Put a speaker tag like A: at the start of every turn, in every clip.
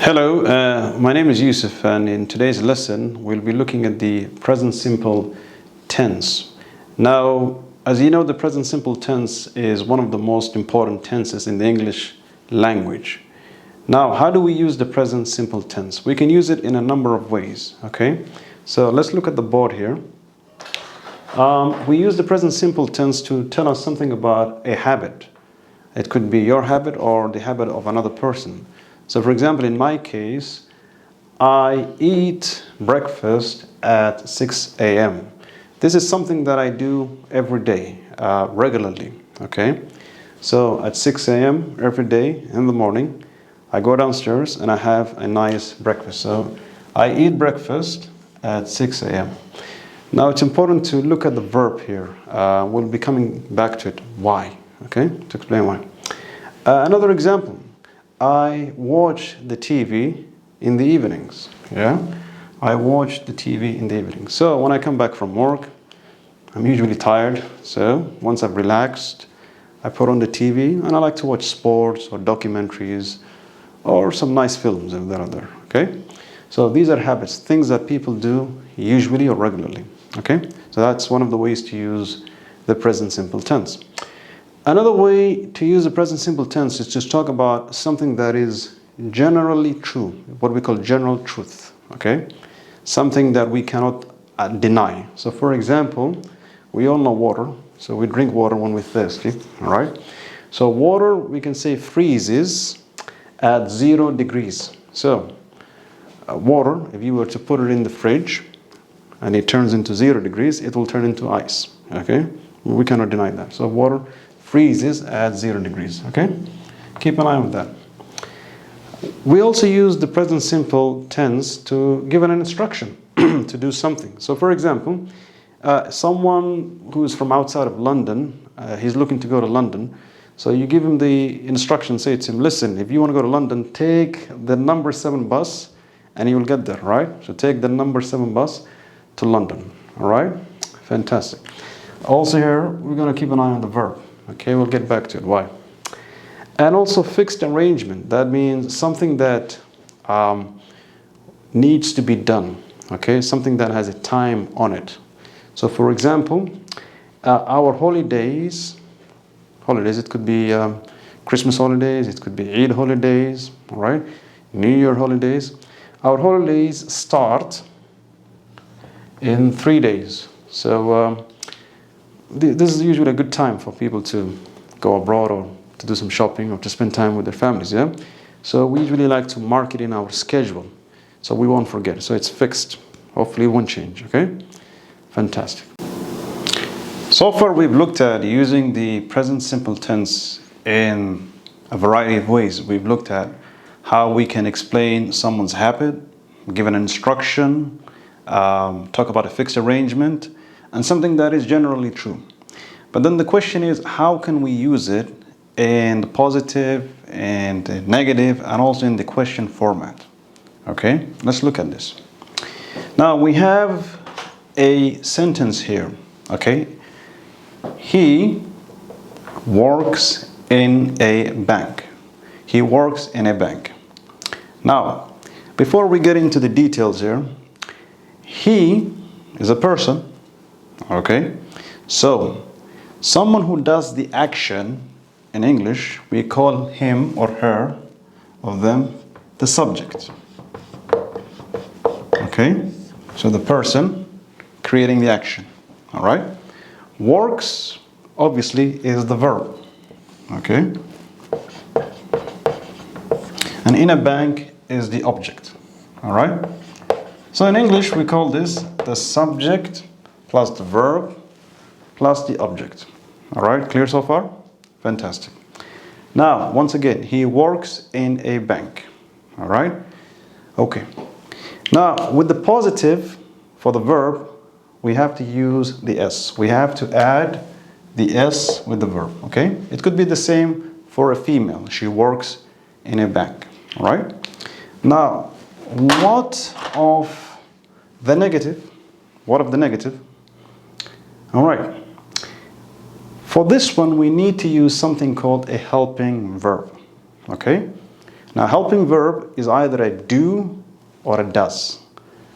A: Hello, my name is Yusuf, and in today's lesson we'll be looking at the present simple tense. Now, as you know, the present simple tense is one of the most important tenses in the English language. Now, how do we use the present simple tense? We can use it in a number of ways, okay? So let's look at the board here. We use the present simple tense to tell us something about a habit. It could be your habit or the habit of another person. So for example, in my case, I eat breakfast at 6 a.m. This is something that I do every day, regularly, okay? So at 6 a.m. every day in the morning, I go downstairs and I have a nice breakfast. So I eat breakfast at 6 a.m. Now it's important to look at the verb here. We'll be coming back to it. Why? Okay, to explain why. Another example. I watch the TV in the evenings. Yeah, I watch the TV in the evenings. So when I come back from work, I'm usually tired. So once I've relaxed, I put on the TV and I like to watch sports or documentaries or some nice films if they're there. Okay, so these are habits, things that people do usually or regularly. Okay, so that's one of the ways to use the present simple tense. Another way to use the present simple tense is to talk about something that is generally true, what we call general truth, okay? Something that we cannot deny. So for example, we all know water, so we drink water when we're thirsty, all right? So water, we can say, freezes at 0 degrees. So water, if you were to put it in the fridge and it turns into 0 degrees, it will turn into ice, okay? We cannot deny that. So water freezes at 0 degrees, okay? Keep an eye on that. We also use the present simple tense to give an instruction to do something. So for example, someone who is from outside of London, he's looking to go to London, so you give him the instruction, say to him, listen, if you want to go to London, take the number 7 bus and you will get there, right? So take the number 7 bus to London, all right? Fantastic. Also here, we're going to keep an eye on the verb. Okay, we'll get back to it. Why? And also fixed arrangement. That means something that needs to be done. Okay, something that has a time on it. So for example, our holidays, it could be Christmas holidays, it could be Eid holidays, all right? New Year holidays. Our holidays start in 3 days. So this is usually a good time for people to go abroad or to do some shopping or to spend time with their families, yeah? So we usually like to mark it in our schedule so we won't forget. So it's fixed. Hopefully it won't change, okay? Fantastic. So far we've looked at using the present simple tense in a variety of ways. We've looked at how we can explain someone's habit, give an instruction, talk about a fixed arrangement, and something that is generally true. But then the question is, how can we use it in the positive and the negative and also in the question format? Okay, let's look at this. Now we have a sentence here, okay? He works in a bank. He works in a bank. Now, before we get into the details here, he is a person. Okay, so someone who does the action in English, we call him or her or them the subject. Okay, so the person creating the action, all right? Works, obviously, is the verb, okay? And in a bank is the object, all right? So in English, we call this the subject plus the verb, plus the object. All right, clear so far? Fantastic. Now, once again, he works in a bank. All right? Okay. Now, with the positive for the verb, we have to use the S. We have to add the S with the verb, okay? It could be the same for a female. She works in a bank. All right? Now, what of the negative? What of the negative? All right. For this one, we need to use something called a helping verb. Okay? Now, helping verb is either a do or a does.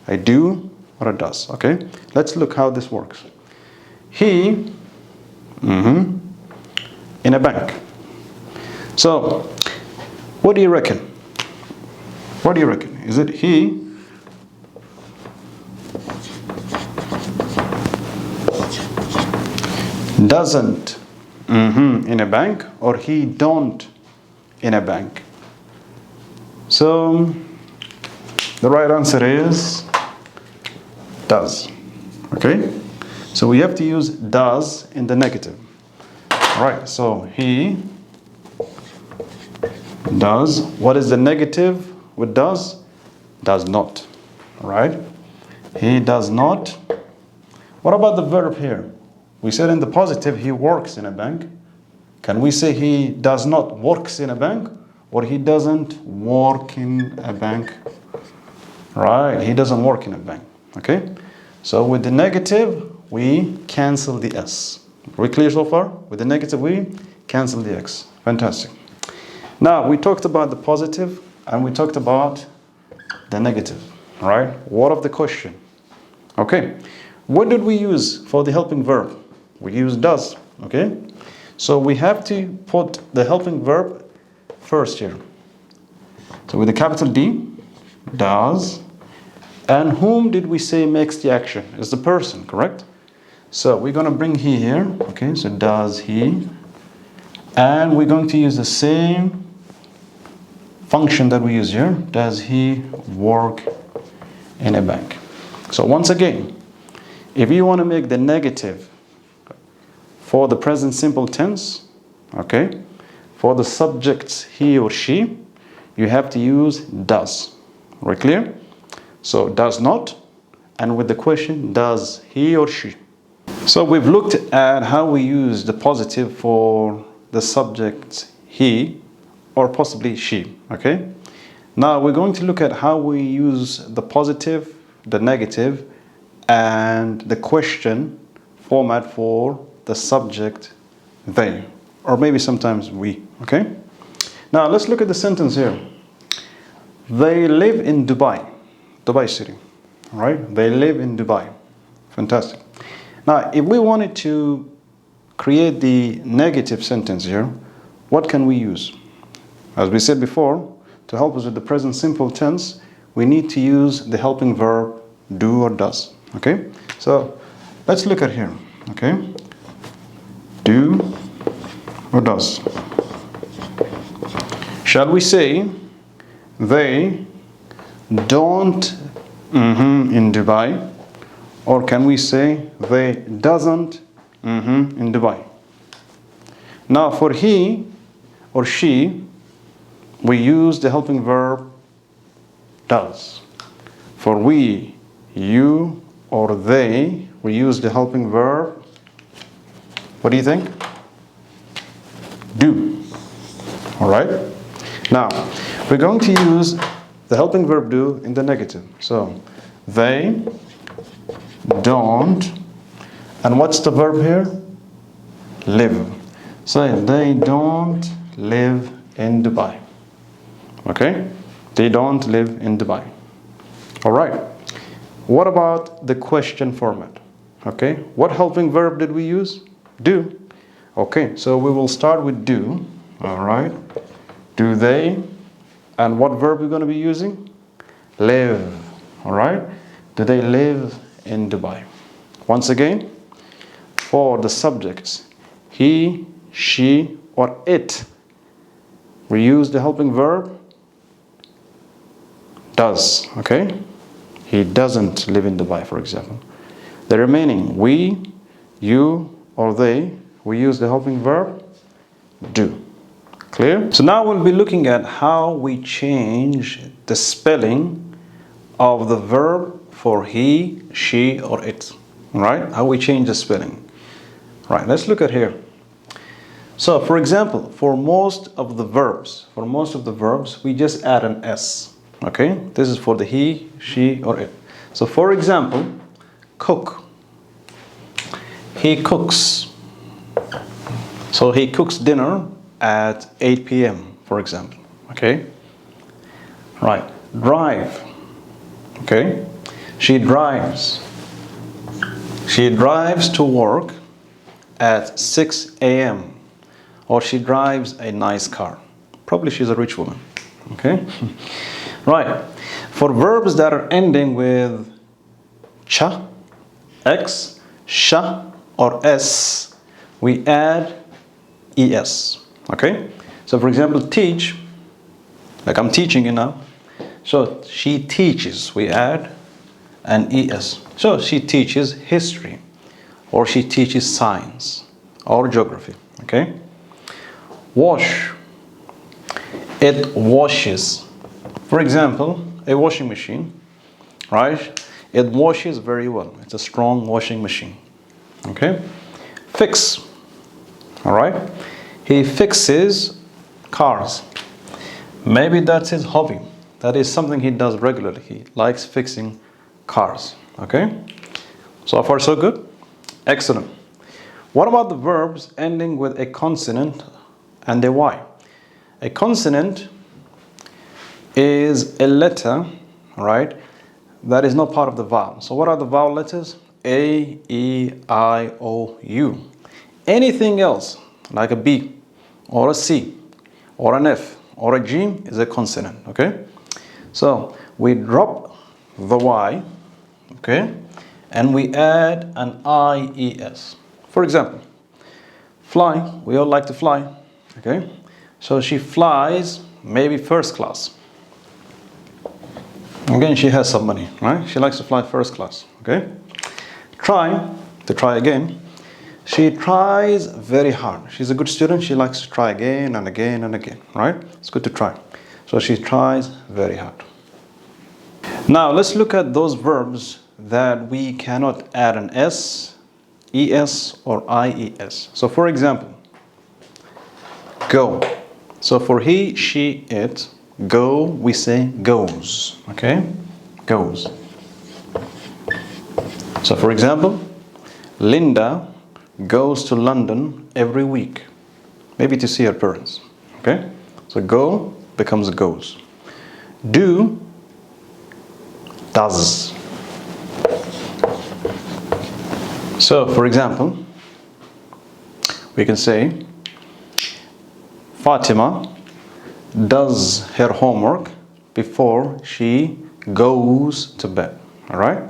A: A do or a does, okay? Let's look how this works. He, in a bank. So, what do you reckon? What do you reckon? Is it he doesn't in a bank, or he don't in a bank? So the right answer is does. Okay, so we have to use does in the negative. All right, so he does. What is the negative with does? Does not. All right, he does not. What about the verb here? We said in the positive he works in a bank. Can we say he does not works in a bank, or he doesn't work in a bank? Right, he doesn't work in a bank. Okay, so with the negative we cancel the s. Are we clear so far? With the negative we cancel the x. Fantastic. Now we talked about the positive and we talked about the negative. Right, what of the question? Okay, what did we use for the helping verb? We use does. Okay, so we have to put the helping verb first here. So with the capital D, does, and whom did we say makes the action? Is the person, correct? So we're going to bring he here. Okay, so does he, and we're going to use the same function that we use here. Does he work in a bank? So once again, if you want to make the negative for the present simple tense, okay, for the subjects he or she, you have to use does. Right, clear? So does not, and with the question, does he or she? So we've looked at how we use the positive for the subject he or possibly she, okay? Now we're going to look at how we use the positive, the negative, and the question format for the subject they, or maybe sometimes we, okay? Now let's look at the sentence here. They live in Dubai, Dubai city, all right? They live in Dubai. Fantastic. Now, if we wanted to create the negative sentence here, what can we use? As we said before, to help us with the present simple tense, we need to use the helping verb do or does, okay? So let's look at here, okay? Do or does. Shall we say they don't in Dubai, or can we say they doesn't in Dubai? Now for he or she, we use the helping verb does. For we, you, or they, we use the helping verb, what do you think? Do. All right? Now, we're going to use the helping verb do in the negative. So, they don't, and what's the verb here? Live. So, they don't live in Dubai. Okay? They don't live in Dubai. All right. What about the question format? Okay. What helping verb did we use? Do. Okay. So we will start with do. All right. Do they? And what verb we're going to be using? Live. All right. Do they live in Dubai? Once again, for the subjects, he, she, or it, we use the helping verb does. Okay. He doesn't live in Dubai, for example. The remaining, we, you, or they, we use the helping verb do. Clear? So now we'll be looking at how we change the spelling of the verb for he, she, or it. Right? How we change the spelling. Right, let's look at here. So for example, for most of the verbs, we just add an S. Okay, this is for the he, she, or it. So for example, cook. He cooks. So he cooks dinner at 8 p.m., for example. Okay, Right. Drive. Okay. She drives. She drives to work at 6 a.m. Or she drives a nice car. Probably she's a rich woman. Okay. Right. For verbs that are ending with cha, x, sha, or s, we add es. Okay. So for example, teach, like I'm teaching you now. So she teaches, we add an es. So she teaches history, or she teaches science, or geography. Okay. Wash, it washes. For example, a washing machine, right? It washes very well. It's a strong washing machine. Okay. Fix, all right? He fixes cars. Maybe that's his hobby. That is something he does regularly. He likes fixing cars. Okay. So far so good? Excellent. What about the verbs ending with a consonant and a Y? A consonant is a letter, right, that is not part of the vowel. So what are the vowel letters? A, E, I, O, U. Anything else, like a B, or a C, or an F, or a G, is a consonant, okay? So we drop the Y, okay, and we add an IES. For example, fly, we all like to fly, okay? So she flies maybe first class. Again, she has some money, right? She likes to fly first class, okay? Try, to try again. She tries very hard. She's a good student. She likes to try again and again and again, right? It's good to try. So she tries very hard. Now, let's look at those verbs that we cannot add an S, ES, or IES. So, for example, go. So, for he, she, it, go, we say goes, okay? Goes. So, for example, Linda goes to London every week, maybe to see her parents, okay? So, go becomes goes. Do, does. So, for example, we can say Fatima does her homework before she goes to bed. All right?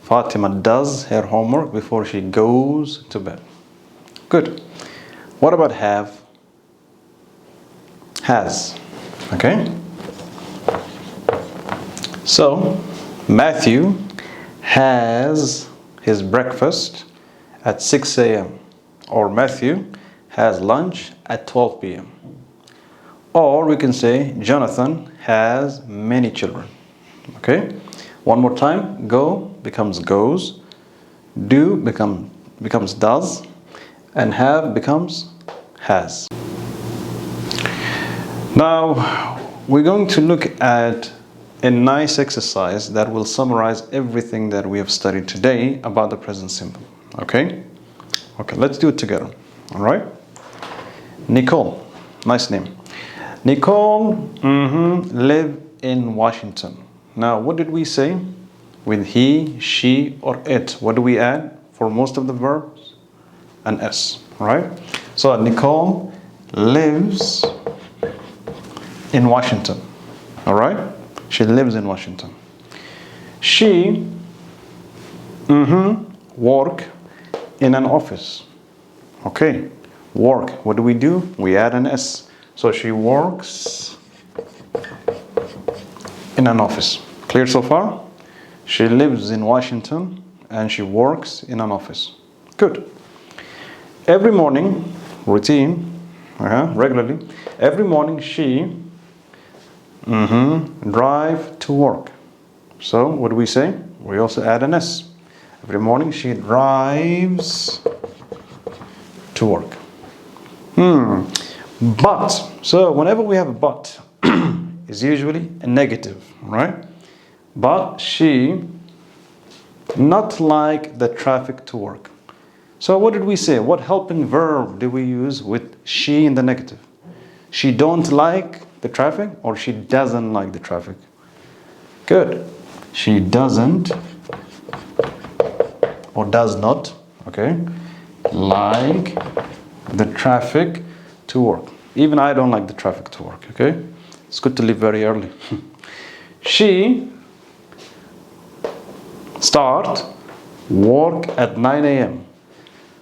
A: Fatima does her homework before she goes to bed. Good. What about have? Has. Okay? So, Matthew has his breakfast at 6 a.m. or Matthew has lunch at 12 p.m. Or we can say Jonathan has many children. Okay? One more time. Go becomes goes. Do becomes does. And have becomes has. Now, we're going to look at a nice exercise that will summarize everything that we have studied today about the present simple. Okay? Okay, let's do it together. All right? Nicole. Nice name. Nicole live in Washington. Now, what did we say? With he, she, or it, what do we add for most of the verbs? An S, right? So, Nicole lives in Washington. All right? She lives in Washington. She work in an office. Okay. Work. What do? We add an S. So she works in an office. Clear so far? She lives in Washington and she works in an office. Good. Every morning, routine, regularly, every morning she drive to work. So what do we say? We also add an S. Every morning she drives to work. But, so whenever we have a but, it's usually a negative, right? But she not like the traffic to work. So what did we say? What helping verb do we use with she in the negative? She don't like the traffic or she doesn't like the traffic? Good. She doesn't or does not, okay, like the traffic to work. Even I don't like the traffic to work, okay? It's good to leave very early. She start work at 9 a.m.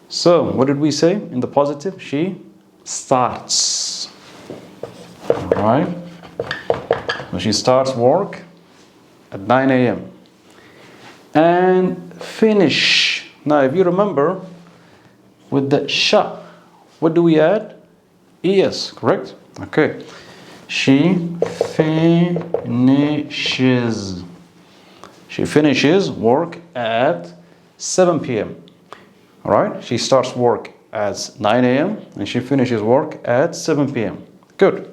A: So, what did we say in the positive? She starts. All right? So she starts work at 9 a.m. And finish. Now, if you remember, with the sha, what do we add? Es, correct? Okay. She finishes. She finishes work at 7 p.m. All right? She starts work at 9 a.m. and she finishes work at 7 p.m. Good.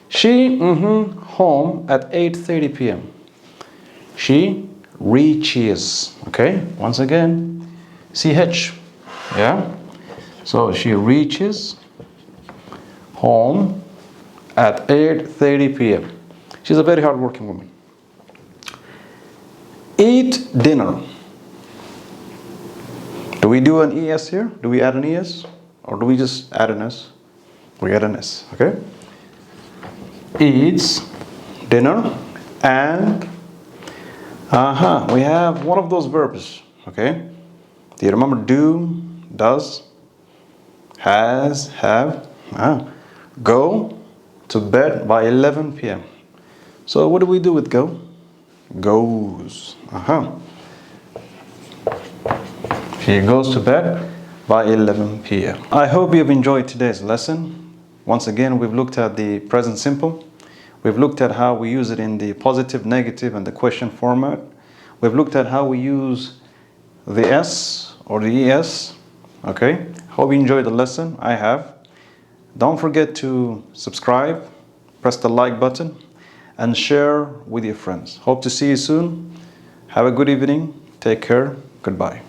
A: She home at 8:30 p.m. She reaches. Okay? Once again, CH. Yeah? So she reaches home at 8:30 p.m. She's a very hardworking woman. Eat dinner. Do we do an ES here? Do we add an ES? Or do we just add an S? We add an S, okay? Eats dinner and we have one of those verbs, okay? Do you remember do, does, has, have? Go to bed by 11 p.m. So what do we do with go? Goes. She goes to bed by 11 p.m. I hope you've enjoyed today's lesson. Once again, we've looked at the present simple. We've looked at how we use it in the positive, negative, and the question format. We've looked at how we use the S or the ES. Okay? Hope you enjoyed the lesson. I have. Don't forget to subscribe, press the like button, and share with your friends. Hope to see you soon. Have a good evening. Take care. Goodbye.